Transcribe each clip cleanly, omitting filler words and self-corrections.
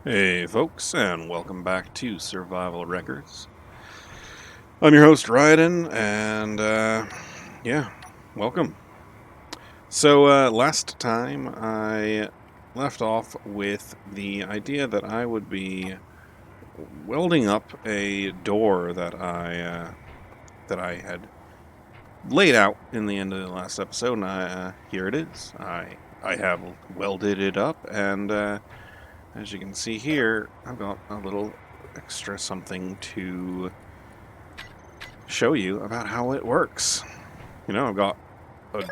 Hey folks, and welcome back to Survival Records. I'm your host, Ryden, and yeah, welcome. So last time I left off with the idea that I would be welding up a door that I had laid out in the end of the last episode, and here it is. I have welded it up, and as you can see here, I've got a little extra something to show you about how it works. I've got a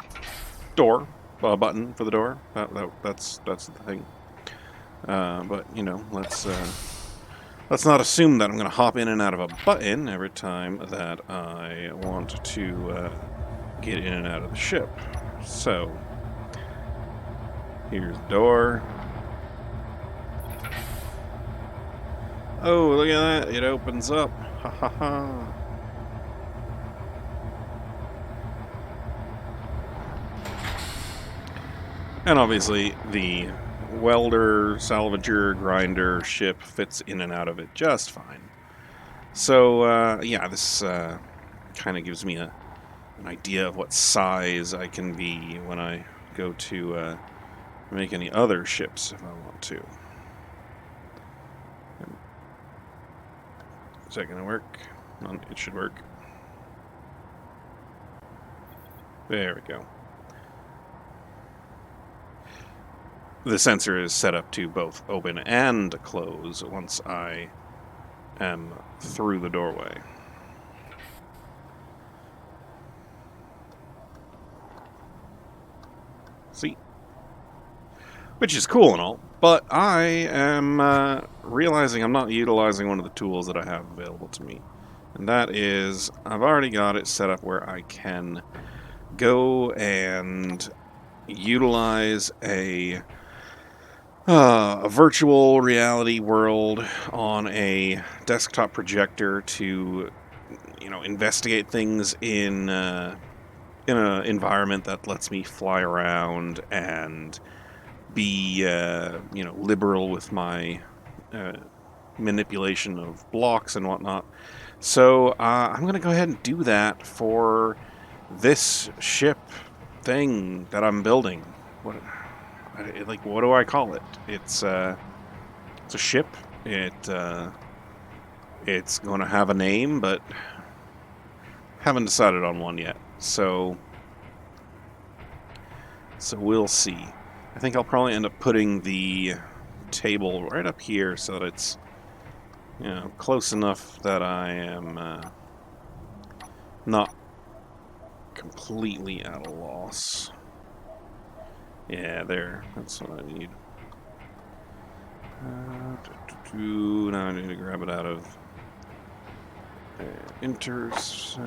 door, a button for the door. That's the thing. But let's not assume that I'm going to hop in and out of a button every time that I want to get in and out of the ship. So here's the door. Oh, look at that! It opens up. Ha ha ha! And obviously, the welder, salvager, grinder ship fits in and out of it just fine. So, yeah, this kind of gives me an idea of what size I can be when I go to make any other ships if I want to. Is that going to work? It should work. There we go. The sensor is set up to both open and close once I am through the doorway. See? Which is cool and all, but I am realizing I'm not utilizing one of the tools that I have available to me. And that is, I've already got it set up where I can go and utilize a virtual reality world on a desktop projector to, investigate things in an environment that lets me fly around and be, liberal with my manipulation of blocks and whatnot. So I'm going to go ahead and do that for this ship thing that I'm building. What do I call it? It's a ship. It's going to have a name, but haven't decided on one yet. So we'll see. I think I'll probably end up putting the table right up here so that it's close enough that I am not completely at a loss. Yeah, there. That's what I need. Now I need to grab it out of interface.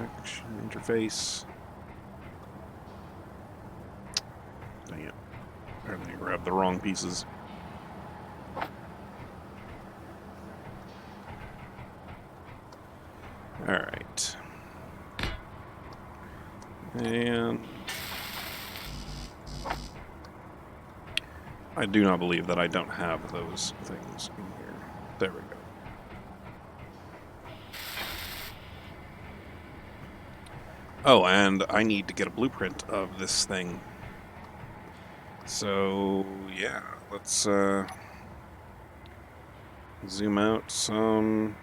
Dang it. I think I grabbed the wrong pieces. Alright. And I do not believe that I don't have those things in here. There we go. Oh, and I need to get a blueprint of this thing. So, yeah, let's zoom out some.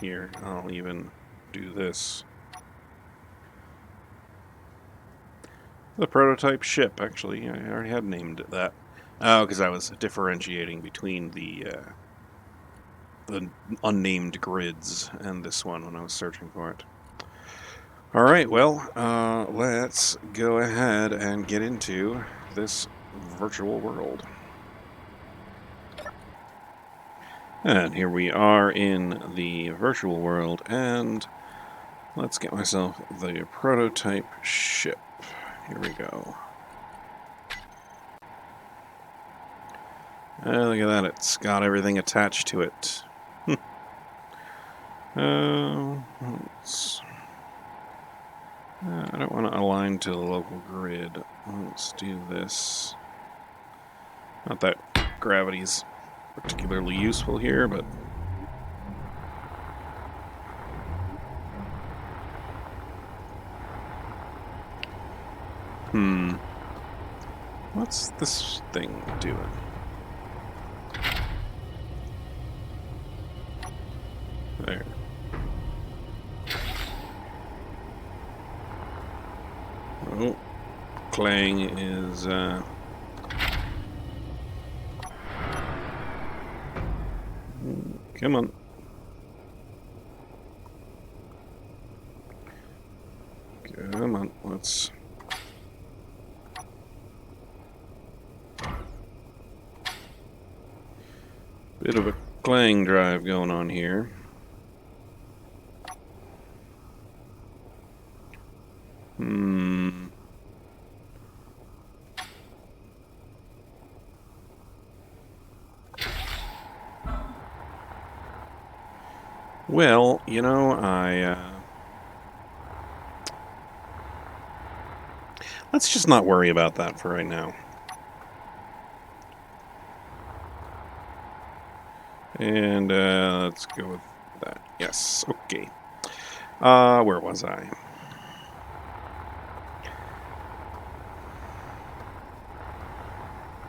Here, I'll even do this. The prototype ship, actually. I already had named it that. Oh, because I was differentiating between the unnamed grids and this one when I was searching for it. Alright, well, let's go ahead and get into this virtual world. And here we are in the virtual world, and let's get myself the prototype ship. Here we go. Look at that, it's got everything attached to it. I don't want to align to the local grid. Let's do this. Not that gravity's particularly useful here, but... What's this thing doing? There. Oh, Clang is, come on. Come on, let's... Bit of a clang drive going on here. Well, you know, let's just not worry about that for right now. And, let's go with that. Yes, okay. Where was I?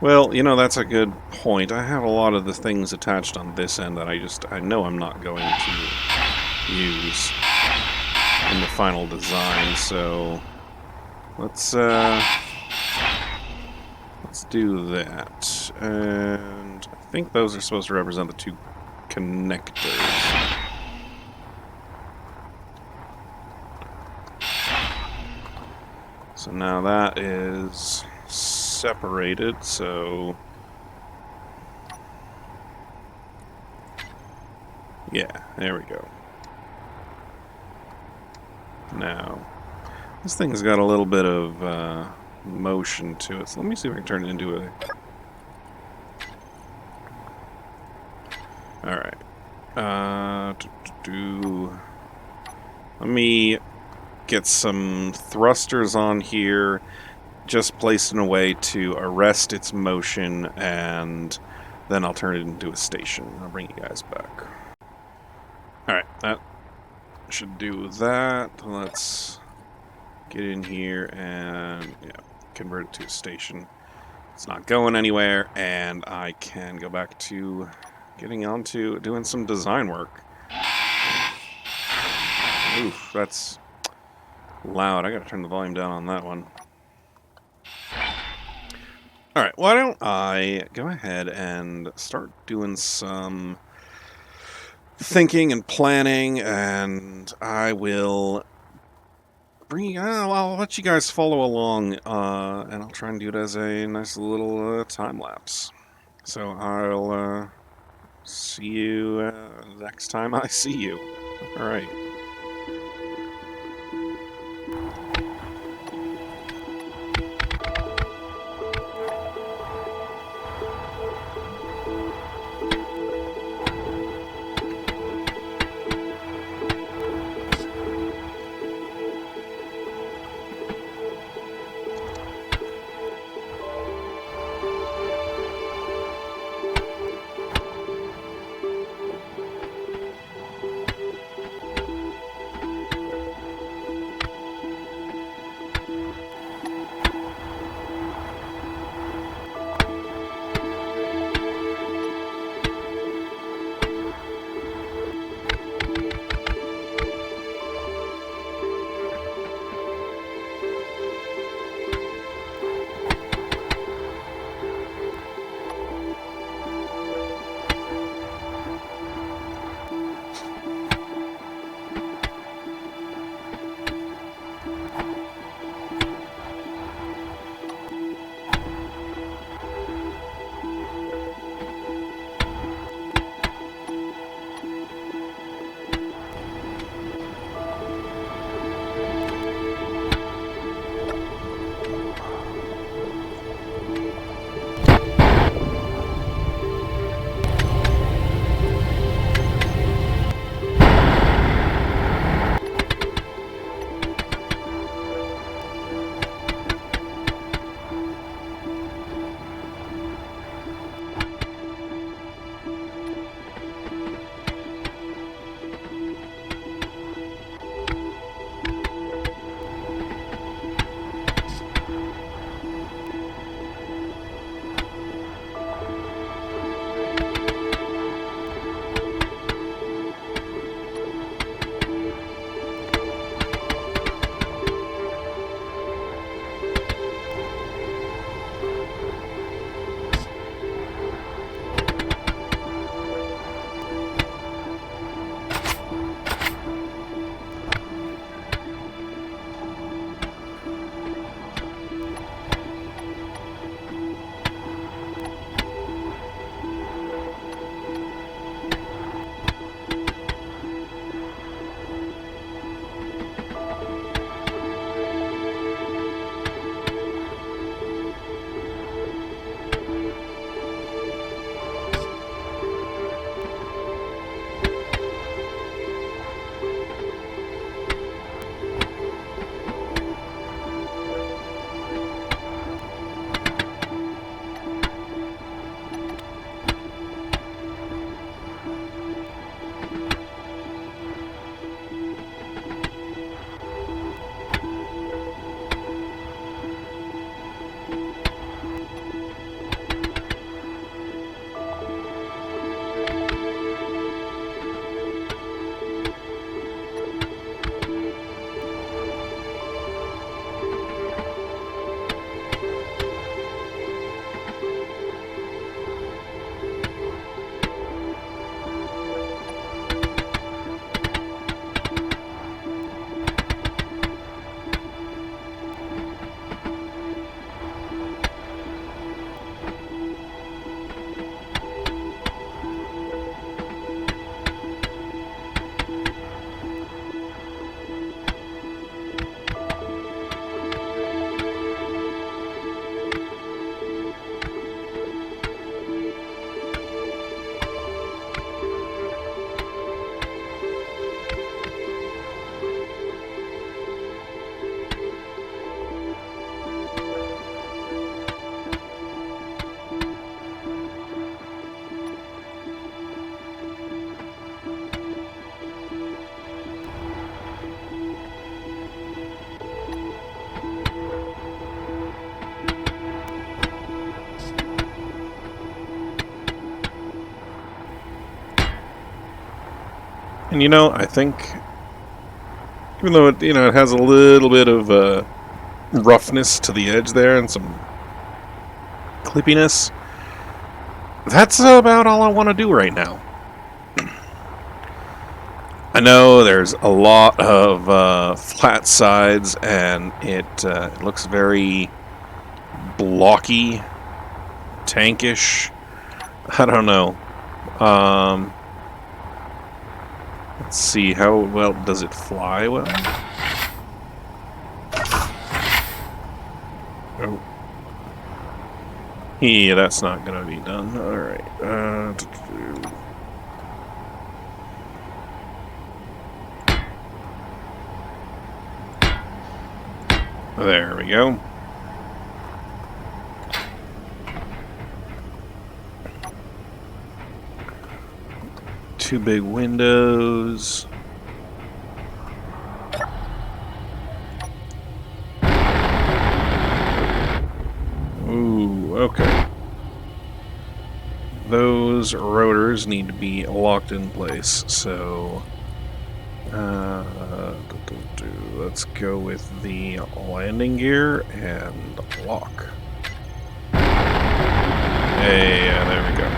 Well, you know, that's a good point. I have a lot of the things attached on this end that I know I'm not going to use in the final design, so let's do that. And I think those are supposed to represent the two connectors. So now that is separated, so yeah, there we go. Now, this thing's got a little bit of motion to it, so let me see if I can turn it into a... Alright. Let me get some thrusters on here, just placed in a way to arrest its motion, and then I'll turn it into a station. I'll bring you guys back. Alright, that should do that. Let's get in here and convert it to a station. It's not going anywhere, and I can go back to getting on to doing some design work. Oof, that's loud. I gotta turn the volume down on that one. Alright, why don't I go ahead and start doing some thinking and planning, and I will bring... I'll let you guys follow along, and I'll try and do it as a nice little time-lapse. So I'll see you next time I see you. Alright. And you know, I think, even though it, it has a little bit of roughness to the edge there and some clippiness, that's about all I want to do right now. I know there's a lot of flat sides, and it looks very blocky, tankish. I don't know. Let's see, how well does it fly well? Oh. Yeah, that's not gonna be done. Alright. There we go. Two big windows. Ooh, okay. Those rotors need to be locked in place, so let's go with the landing gear and lock. Hey, yeah, there we go.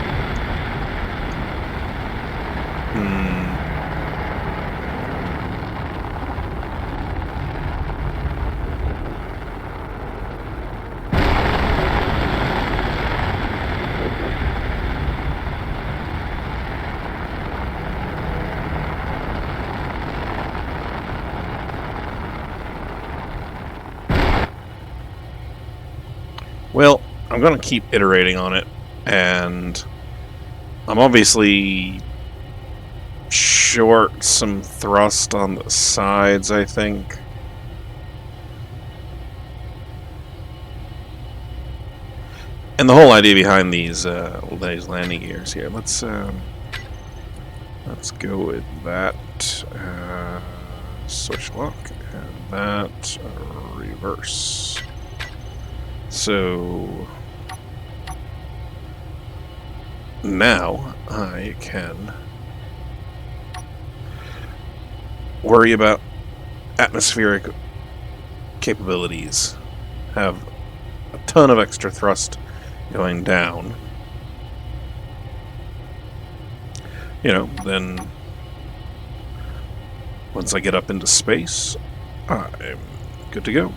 Well, I'm going to keep iterating on it, and I'm obviously short some thrust on the sides, I think. And the whole idea behind these landing gears here, let's go with that. Switch lock, and that reverse. So now I can worry about atmospheric capabilities. Have a ton of extra thrust going down. You know, then once I get up into space, I'm good to go.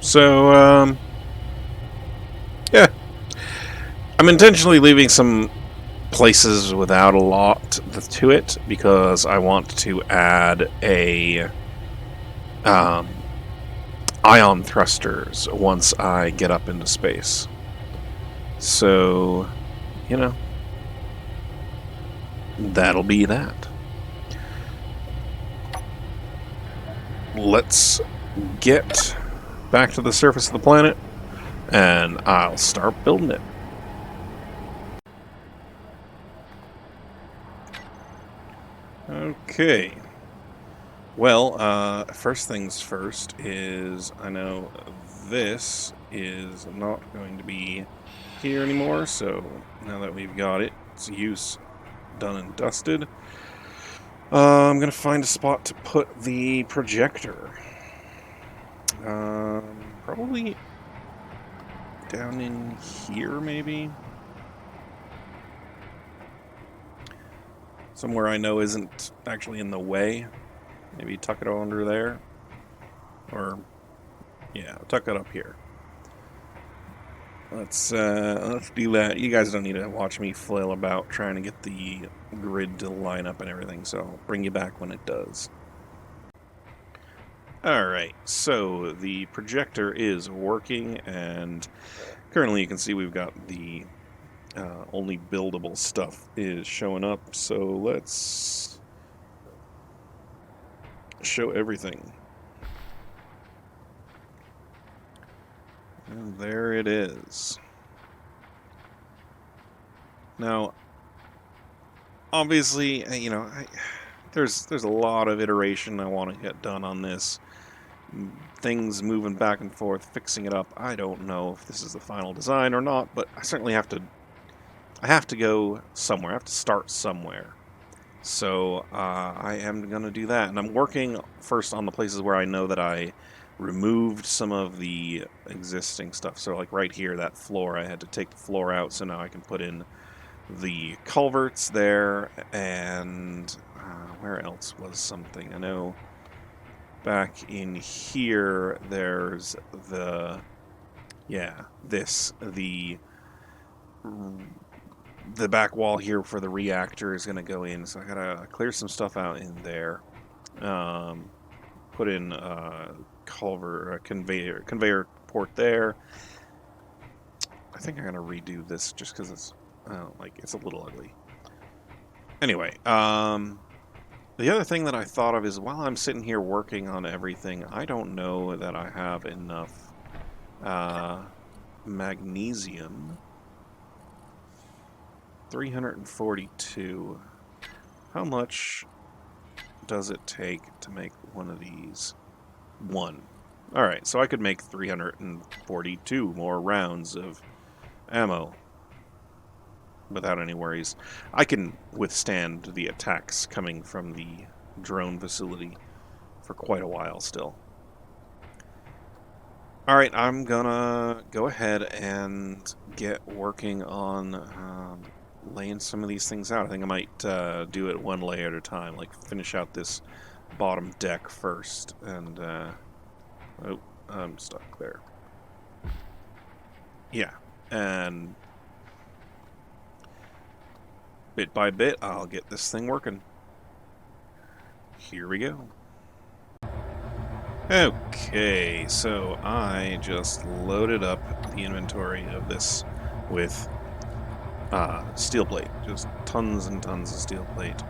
So, yeah. I'm intentionally leaving some places without a lot to it because I want to add a ion thrusters once I get up into space. So, you know, that'll be that. Let's get back to the surface of the planet, and I'll start building it. Okay. Well, first things first is I know this is not going to be here anymore, so now that we've got its use done and dusted, I'm going to find a spot to put the projector. Probably down in here, maybe? Somewhere I know isn't actually in the way. Maybe tuck it under there. Or, yeah, tuck it up here. Let's do that. You guys don't need to watch me flail about trying to get the grid to line up and everything, so I'll bring you back when it does. Alright, so the projector is working, and currently you can see we've got the only buildable stuff is showing up, so let's show everything. And there it is. Now, obviously, you know, there's a lot of iteration I want to get done on this. Things moving back and forth, fixing it up. I don't know if this is the final design or not, but I certainly have to I have to go somewhere. I have to start somewhere. So I am going to do that. And I'm working first on the places where I know that I removed some of the existing stuff. So like right here, that floor, I had to take the floor out. So now I can put in the culverts there. And where else was something? I know back in here, there's the, yeah, the back wall here for the reactor is going to go in, so I gotta clear some stuff out in there. Put in conveyor port there. I think I'm gonna redo this just because it's it's a little ugly. Anyway, the other thing that I thought of is while I'm sitting here working on everything, I don't know that I have enough magnesium. 342. How much does it take to make one of these? One. Alright, so I could make 342 more rounds of ammo without any worries. I can withstand the attacks coming from the drone facility for quite a while still. Alright, I'm gonna go ahead and get working on laying some of these things out. I think I might do it one layer at a time, like finish out this bottom deck first, and oh, I'm stuck there. Yeah, and bit by bit, I'll get this thing working. Here we go. Okay, so I just loaded up the inventory of this with steel plate, just tons and tons of steel plate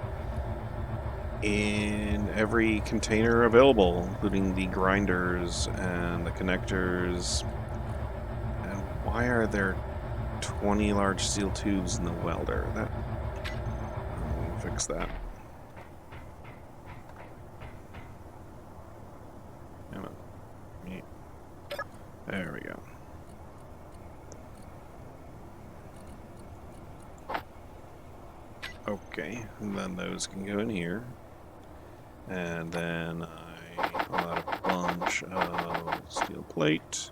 in every container available, including the grinders and the connectors. And why are there 20 large steel tubes in the welder? I'll fix that. There we go. Okay, and then those can go in here. And then I pull out a bunch of steel plate,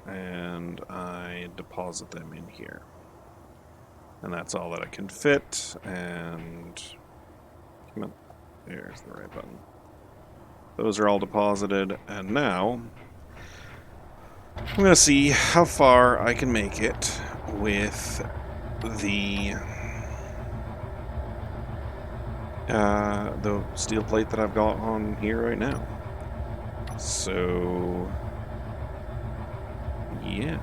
and I deposit them in here. And that's all that I can fit, and come on, there's the right button. Those are all deposited, and now I'm going to see how far I can make it with the steel plate that I've got on here right now. So, yeah,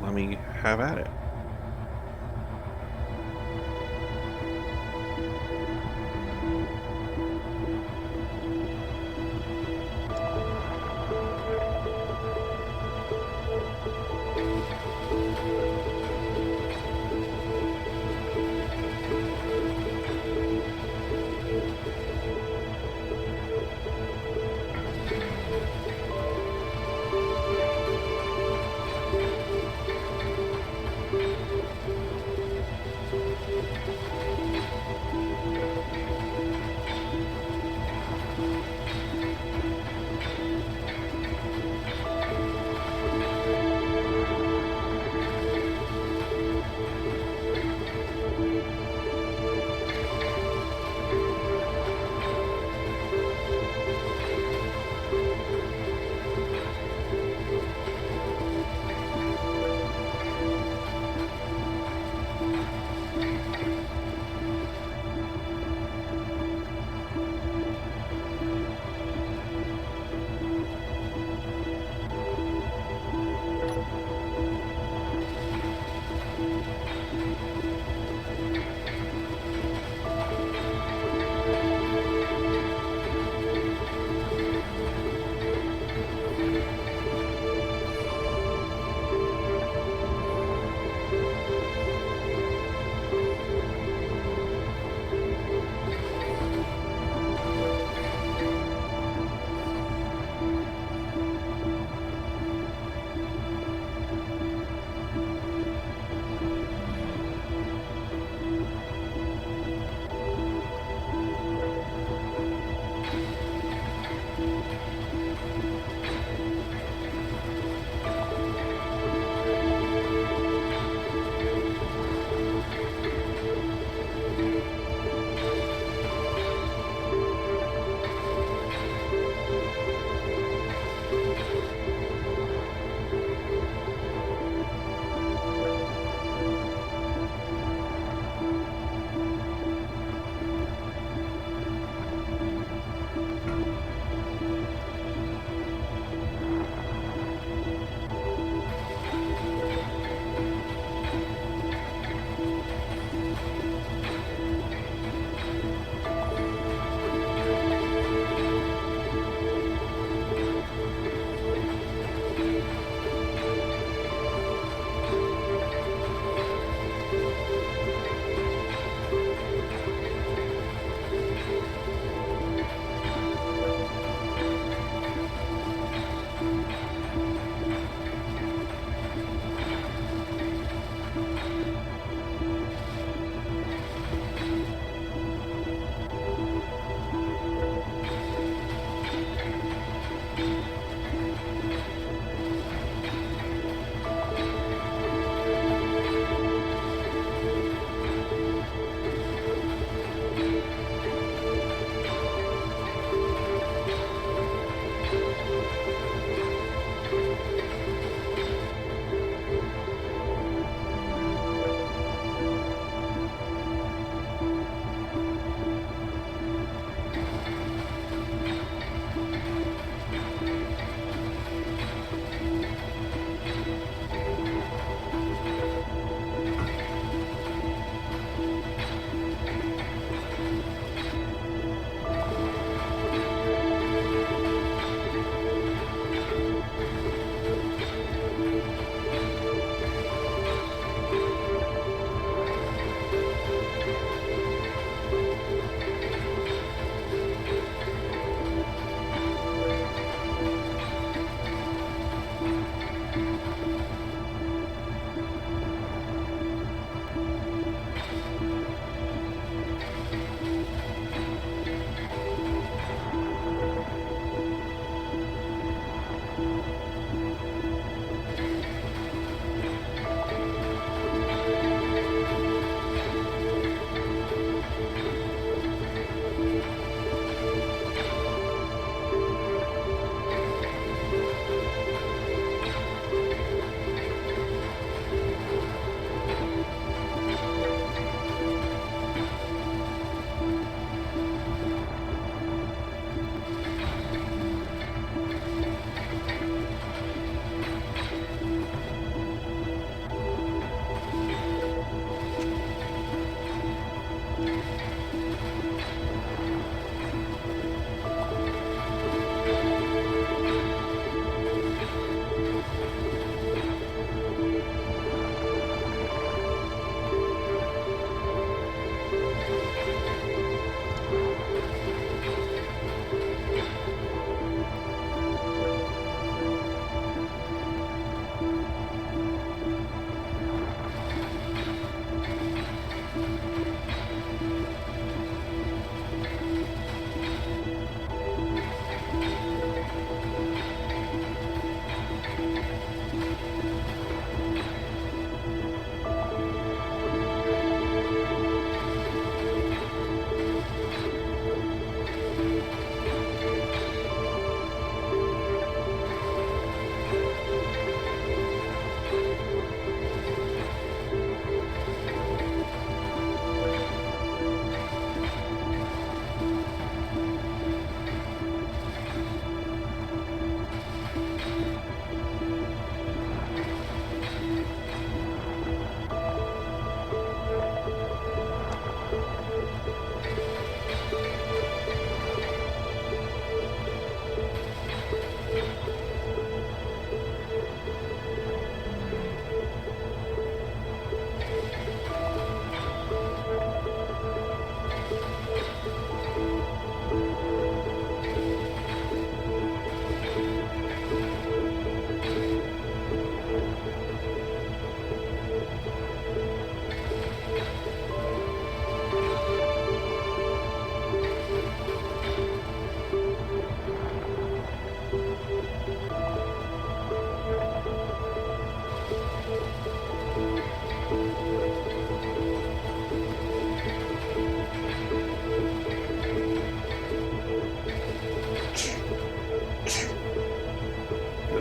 let me have at it.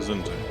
isn't it?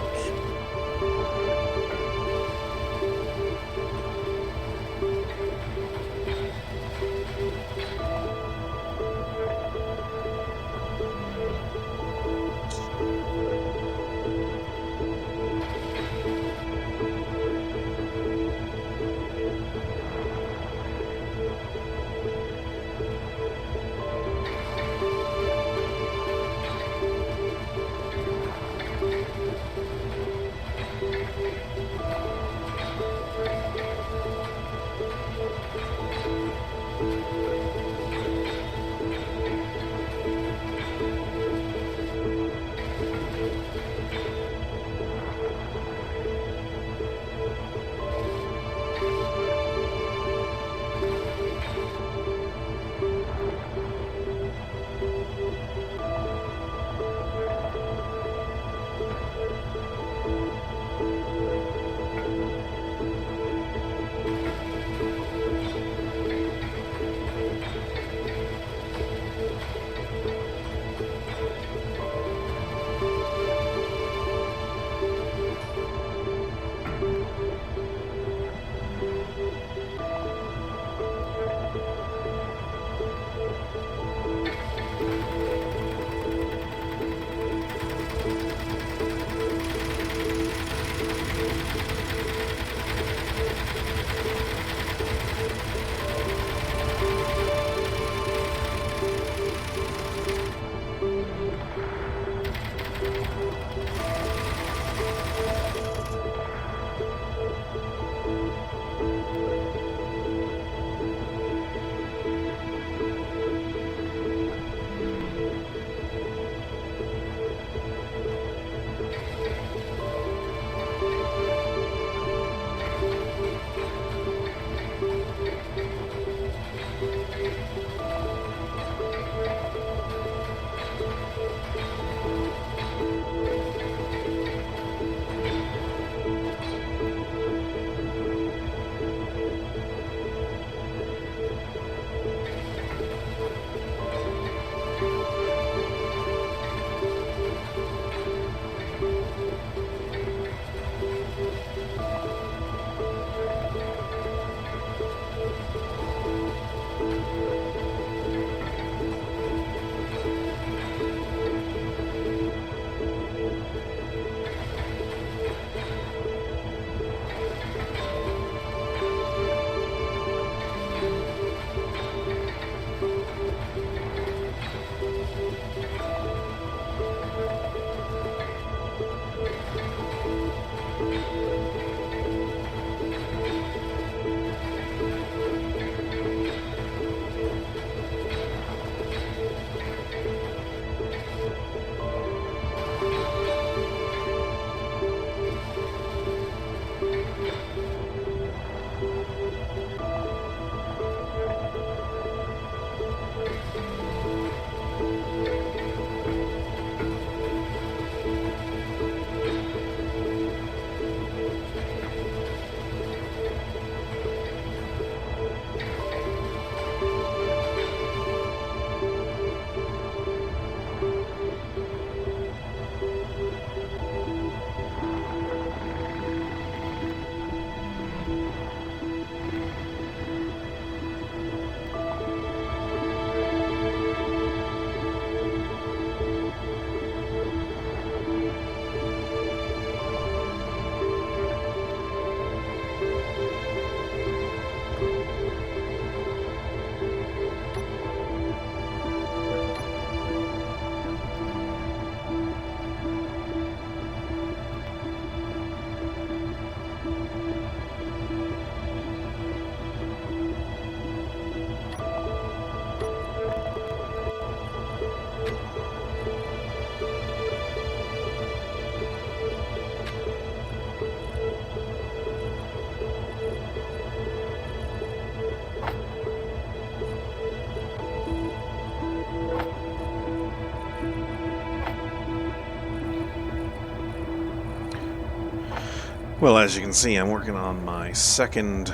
Well, as you can see, I'm working on my second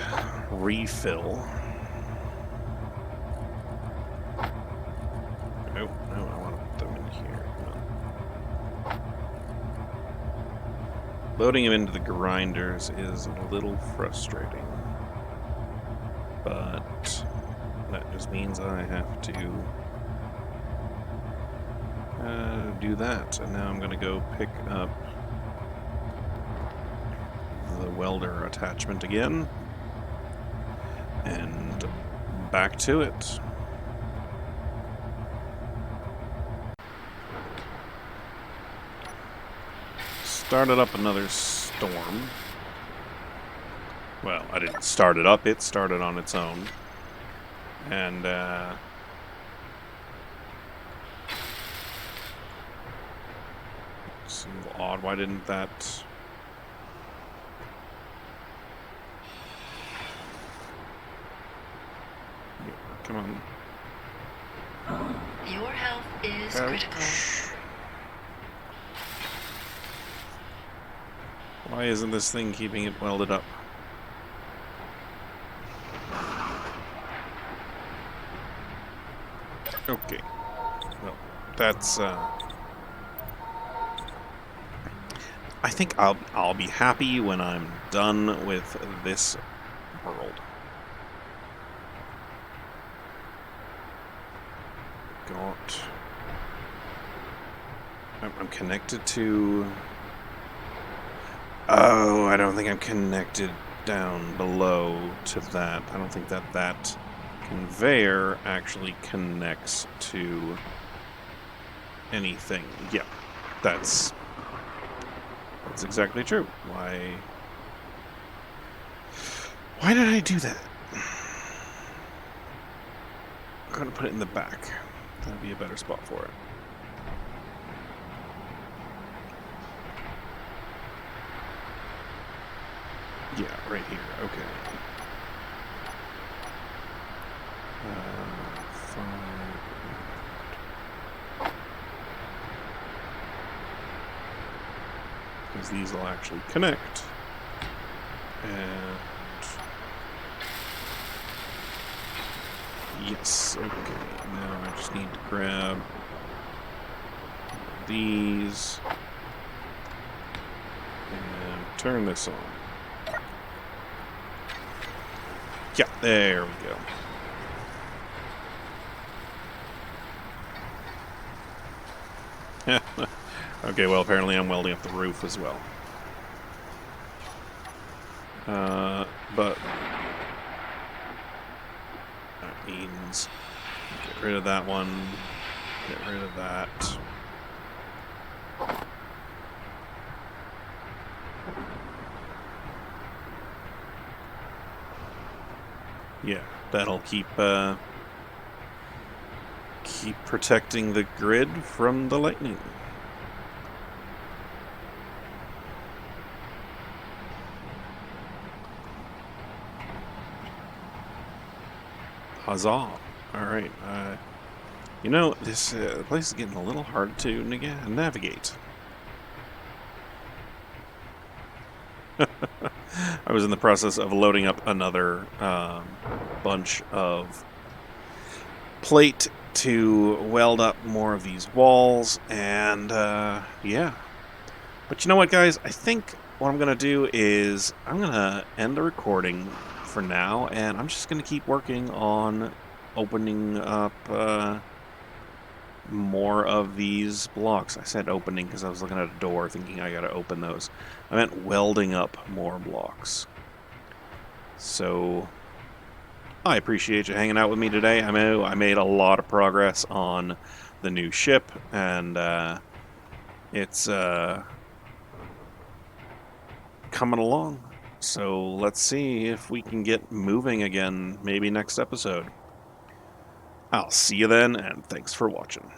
refill. Oh, no, I want to put them in here. Loading him into the grinders is a little frustrating. But that just means I have to do that. And now I'm going to go pick up the welder attachment again. And back to it. Started up another storm. Well, I didn't start it up, it started on its own. And, it's a little odd, why didn't that... Yeah, come on. Your health is critical. Why isn't this thing keeping it welded up? Okay. Well, that's, I think I'll be happy when I'm done with this world. I'm connected to... Oh, I don't think I'm connected down below to that. I don't think that conveyor actually connects to anything. Yeah, that's exactly true. Why did I do that? I'm gonna put it in the back. That'd be a better spot for it. Yeah, right here. Okay. Because these will actually connect. And... Yes, okay. Now I just need to grab these and turn this on. Yeah, there we go. Okay, well, apparently I'm welding up the roof as well. But that means get rid of that one, get rid of that. Yeah, that'll keep protecting the grid from the lightning. Huzzah! All right, you know, this place is getting a little hard to navigate. I was in the process of loading up another bunch of plate to weld up more of these walls, and yeah. But you know what, guys? I think what I'm going to do is I'm going to end the recording for now, and I'm just going to keep working on opening up more of these blocks. I said opening because I was looking at a door thinking I got to open those. I meant welding up more blocks. So I appreciate you hanging out with me today. I made a lot of progress on the new ship, and it's coming along. So let's see if we can get moving again, maybe next episode. I'll see you then, and thanks for watching.